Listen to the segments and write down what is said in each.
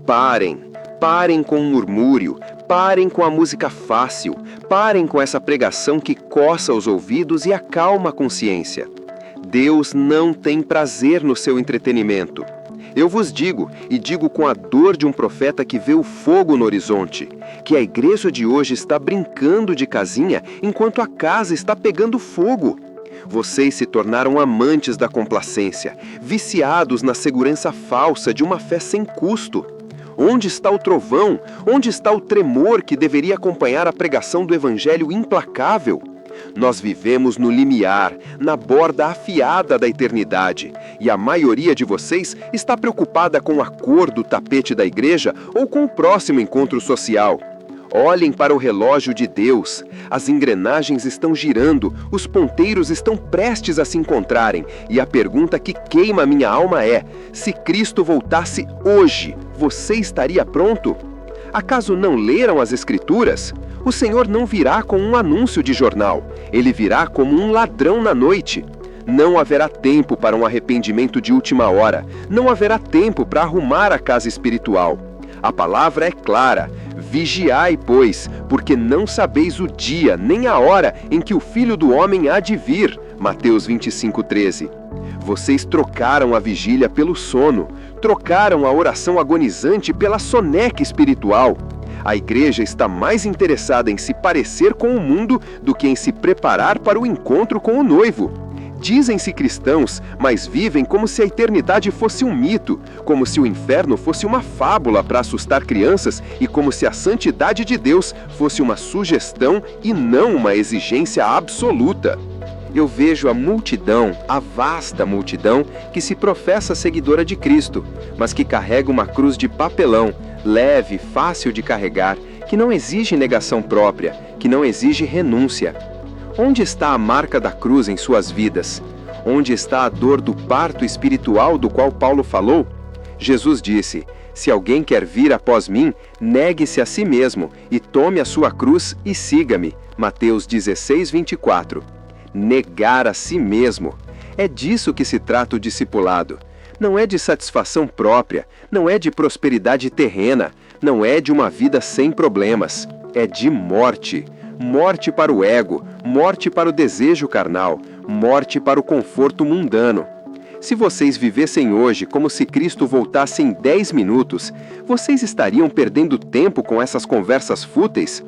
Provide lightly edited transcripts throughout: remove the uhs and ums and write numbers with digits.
Parem com o murmúrio, parem com a música fácil, parem com essa pregação que coça os ouvidos e acalma a consciência. Deus não tem prazer no seu entretenimento. Eu vos digo, e digo com a dor de um profeta que vê o fogo no horizonte, que a igreja de hoje está brincando de casinha enquanto a casa está pegando fogo. Vocês se tornaram amantes da complacência, viciados na segurança falsa de uma fé sem custo. Onde está o trovão? Onde está o tremor que deveria acompanhar a pregação do evangelho implacável? Nós vivemos no limiar, na borda afiada da eternidade, e a maioria de vocês está preocupada com a cor do tapete da igreja ou com o próximo encontro social. Olhem para o relógio de Deus. As engrenagens estão girando, os ponteiros estão prestes a se encontrarem, e a pergunta que queima a minha alma é: se Cristo voltasse hoje, você estaria pronto? Acaso não leram as Escrituras? O Senhor não virá com um anúncio de jornal, ele virá como um ladrão na noite. Não haverá tempo para um arrependimento de última hora, não haverá tempo para arrumar a casa espiritual. A palavra é clara: vigiai, pois, porque não sabeis o dia nem a hora em que o Filho do Homem há de vir. Mateus 25:13. Vocês trocaram a vigília pelo sono, trocaram a oração agonizante pela soneca espiritual. A igreja está mais interessada em se parecer com o mundo do que em se preparar para o encontro com o noivo. Dizem-se cristãos, mas vivem como se a eternidade fosse um mito, como se o inferno fosse uma fábula para assustar crianças e como se a santidade de Deus fosse uma sugestão e não uma exigência absoluta. Eu vejo a multidão, a vasta multidão, que se professa seguidora de Cristo, mas que carrega uma cruz de papelão, leve, fácil de carregar, que não exige negação própria, que não exige renúncia. Onde está a marca da cruz em suas vidas? Onde está a dor do parto espiritual do qual Paulo falou? Jesus disse: se alguém quer vir após mim, negue-se a si mesmo e tome a sua cruz e siga-me. Mateus 16:24. Negar a si mesmo. É disso que se trata o discipulado. Não é de satisfação própria, não é de prosperidade terrena, não é de uma vida sem problemas. É de morte. Morte para o ego, morte para o desejo carnal, morte para o conforto mundano. Se vocês vivessem hoje como se Cristo voltasse em 10 minutos, vocês estariam perdendo tempo com essas conversas fúteis?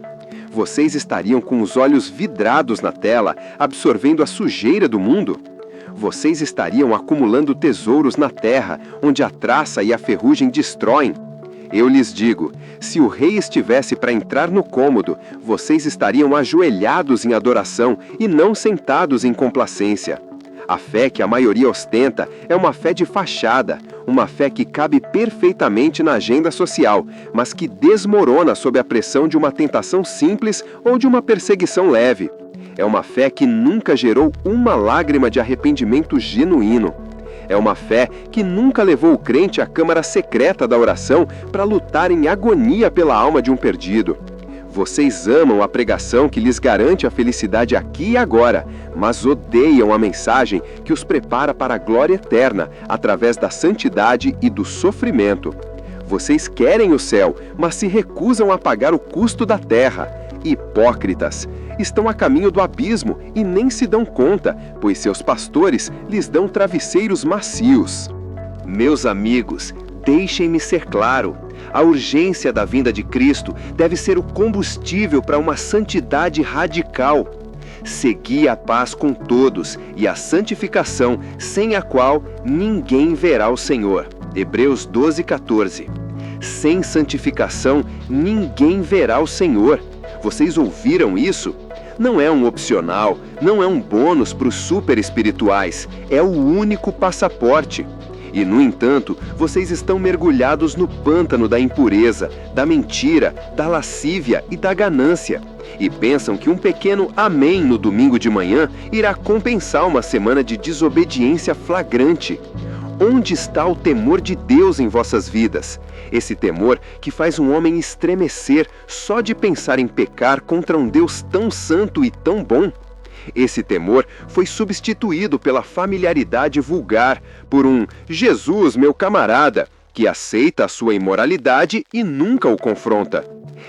Vocês estariam com os olhos vidrados na tela, absorvendo a sujeira do mundo? Vocês estariam acumulando tesouros na terra, onde a traça e a ferrugem destroem? Eu lhes digo, se o rei estivesse para entrar no cômodo, vocês estariam ajoelhados em adoração e não sentados em complacência. A fé que a maioria ostenta é uma fé de fachada, uma fé que cabe perfeitamente na agenda social, mas que desmorona sob a pressão de uma tentação simples ou de uma perseguição leve. É uma fé que nunca gerou uma lágrima de arrependimento genuíno. É uma fé que nunca levou o crente à câmara secreta da oração para lutar em agonia pela alma de um perdido. Vocês amam a pregação que lhes garante a felicidade aqui e agora, mas odeiam a mensagem que os prepara para a glória eterna, através da santidade e do sofrimento. Vocês querem o céu, mas se recusam a pagar o custo da terra. Hipócritas! Estão a caminho do abismo e nem se dão conta, pois seus pastores lhes dão travesseiros macios. Meus amigos, deixem-me ser claro. A urgência da vinda de Cristo deve ser o combustível para uma santidade radical. Segui a paz com todos e a santificação, sem a qual ninguém verá o Senhor. Hebreus 12:14. Sem santificação, ninguém verá o Senhor. Vocês ouviram isso? Não é um opcional, não é um bônus para os super espirituais, é o único passaporte. E, no entanto, vocês estão mergulhados no pântano da impureza, da mentira, da lascívia e da ganância. E pensam que um pequeno amém no domingo de manhã irá compensar uma semana de desobediência flagrante. Onde está o temor de Deus em vossas vidas? Esse temor que faz um homem estremecer só de pensar em pecar contra um Deus tão santo e tão bom. Esse temor foi substituído pela familiaridade vulgar, por um Jesus, meu camarada, que aceita a sua imoralidade e nunca o confronta.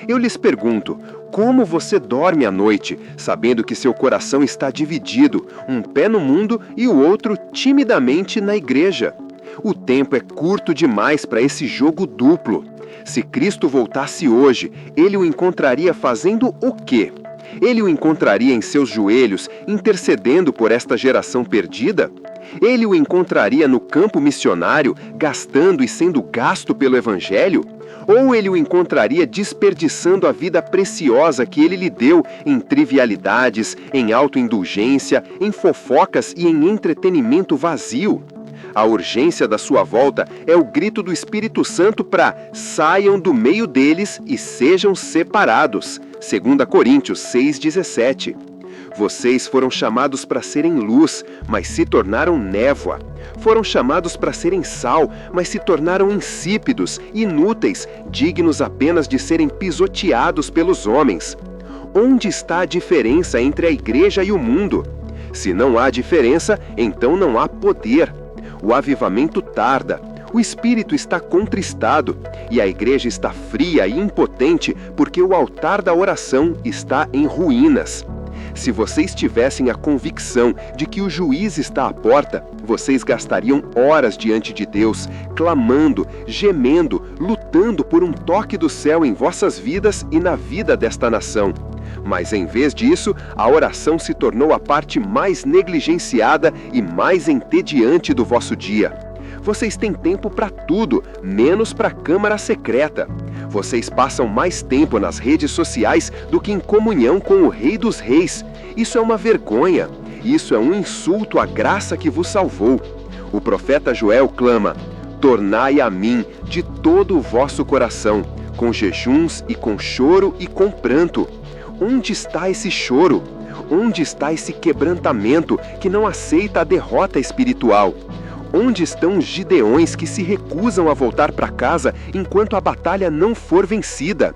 Eu lhes pergunto, como você dorme à noite, sabendo que seu coração está dividido, um pé no mundo e o outro timidamente na igreja? O tempo é curto demais para esse jogo duplo. Se Cristo voltasse hoje, ele o encontraria fazendo o quê? Ele o encontraria em seus joelhos, intercedendo por esta geração perdida? Ele o encontraria no campo missionário, gastando e sendo gasto pelo Evangelho? Ou ele o encontraria desperdiçando a vida preciosa que ele lhe deu em trivialidades, em autoindulgência, em fofocas e em entretenimento vazio? A urgência da sua volta é o grito do Espírito Santo para saiam do meio deles e sejam separados. 2 Coríntios 6,17. Vocês foram chamados para serem luz, mas se tornaram névoa. Foram chamados para serem sal, mas se tornaram insípidos, inúteis, dignos apenas de serem pisoteados pelos homens. Onde está a diferença entre a igreja e o mundo? Se não há diferença, então não há poder. O avivamento tarda, o espírito está contristado e a igreja está fria e impotente porque o altar da oração está em ruínas. Se vocês tivessem a convicção de que o juiz está à porta, vocês gastariam horas diante de Deus, clamando, gemendo, lutando por um toque do céu em vossas vidas e na vida desta nação. Mas em vez disso, a oração se tornou a parte mais negligenciada e mais entediante do vosso dia. Vocês têm tempo para tudo, menos para a câmara secreta. Vocês passam mais tempo nas redes sociais do que em comunhão com o Rei dos Reis. Isso é uma vergonha. Isso é um insulto à graça que vos salvou. O profeta Joel clama: tornai a mim de todo o vosso coração, com jejuns e com choro e com pranto. Onde está esse choro? Onde está esse quebrantamento que não aceita a derrota espiritual? Onde estão os gideões que se recusam a voltar para casa enquanto a batalha não for vencida?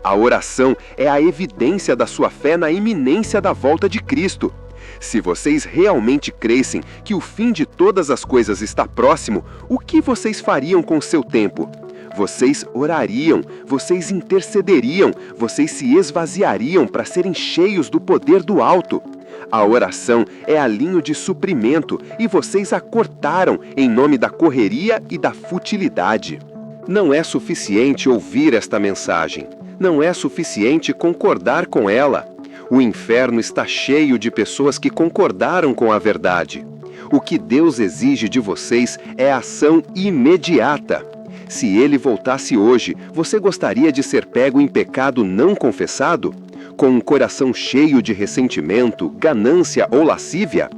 A oração é a evidência da sua fé na iminência da volta de Cristo. Se vocês realmente crescem que o fim de todas as coisas está próximo, o que vocês fariam com seu tempo? Vocês orariam, vocês intercederiam, vocês se esvaziariam para serem cheios do poder do alto. A oração é alinho de suprimento e vocês a cortaram em nome da correria e da futilidade. Não é suficiente ouvir esta mensagem. Não é suficiente concordar com ela. O inferno está cheio de pessoas que concordaram com a verdade. O que Deus exige de vocês é ação imediata. Se ele voltasse hoje, você gostaria de ser pego em pecado não confessado? Com um coração cheio de ressentimento, ganância ou lascívia?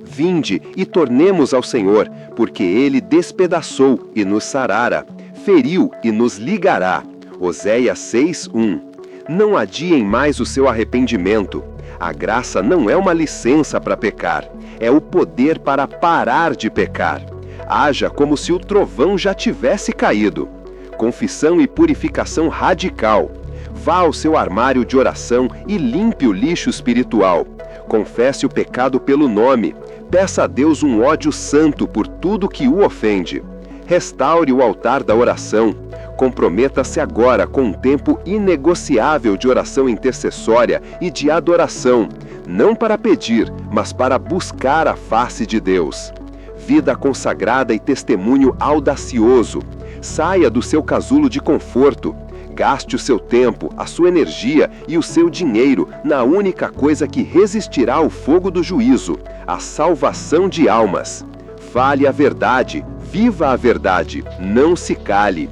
Vinde e tornemos ao Senhor, porque ele despedaçou e nos sarara, feriu e nos ligará. Oséias 6:1. Não adiem mais o seu arrependimento. A graça não é uma licença para pecar, é o poder para parar de pecar. Haja como se o trovão já tivesse caído. Confissão e purificação radical. Vá ao seu armário de oração e limpe o lixo espiritual. Confesse o pecado pelo nome. Peça a Deus um ódio santo por tudo que o ofende. Restaure o altar da oração. Comprometa-se agora com um tempo inegociável de oração intercessória e de adoração, não para pedir, mas para buscar a face de Deus. Vida consagrada e testemunho audacioso. Saia do seu casulo de conforto. Gaste o seu tempo, a sua energia e o seu dinheiro na única coisa que resistirá ao fogo do juízo, a salvação de almas. Fale a verdade, viva a verdade, não se cale.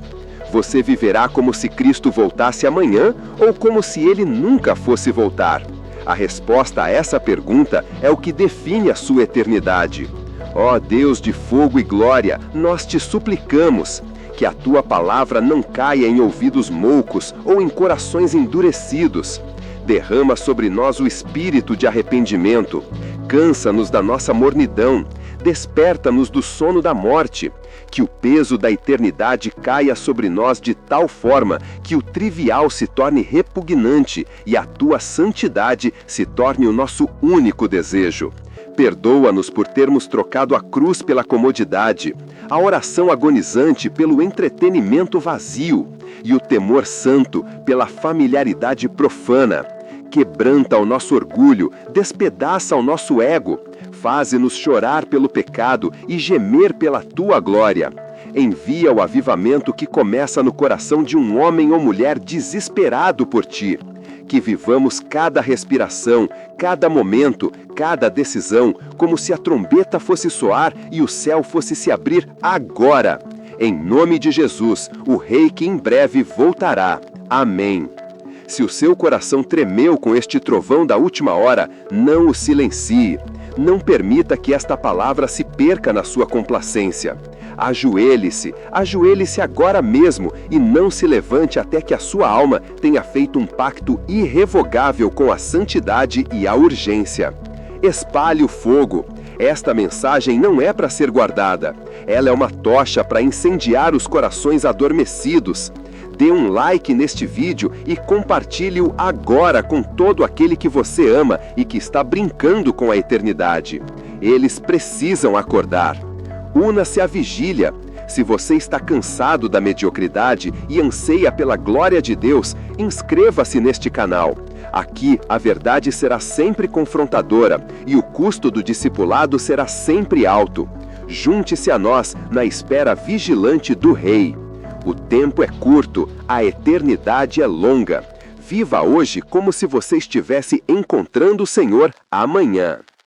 Você viverá como se Cristo voltasse amanhã ou como se ele nunca fosse voltar? A resposta a essa pergunta é o que define a sua eternidade. Ó Deus de fogo e glória, nós te suplicamos que a tua palavra não caia em ouvidos moucos ou em corações endurecidos. Derrama sobre nós o espírito de arrependimento. Cansa-nos da nossa mornidão. Desperta-nos do sono da morte. Que o peso da eternidade caia sobre nós de tal forma que o trivial se torne repugnante e a tua santidade se torne o nosso único desejo. Perdoa-nos por termos trocado a cruz pela comodidade, a oração agonizante pelo entretenimento vazio e o temor santo pela familiaridade profana. Quebranta o nosso orgulho, despedaça o nosso ego, faze-nos chorar pelo pecado e gemer pela tua glória. Envia o avivamento que começa no coração de um homem ou mulher desesperado por ti. Que vivamos cada respiração, cada momento, cada decisão, como se a trombeta fosse soar e o céu fosse se abrir agora. Em nome de Jesus, o Rei que em breve voltará. Amém. Se o seu coração tremeu com este trovão da última hora, não o silencie. Não permita que esta palavra se perca na sua complacência. Ajoelhe-se agora mesmo e não se levante até que a sua alma tenha feito um pacto irrevogável com a santidade e a urgência. Espalhe o fogo. Esta mensagem não é para ser guardada. Ela é uma tocha para incendiar os corações adormecidos. Dê um like neste vídeo e compartilhe-o agora com todo aquele que você ama e que está brincando com a eternidade. Eles precisam acordar. Una-se à vigília. Se você está cansado da mediocridade e anseia pela glória de Deus, inscreva-se neste canal. Aqui a verdade será sempre confrontadora e o custo do discipulado será sempre alto. Junte-se a nós na espera vigilante do Rei. O tempo é curto, a eternidade é longa. Viva hoje como se você estivesse encontrando o Senhor amanhã.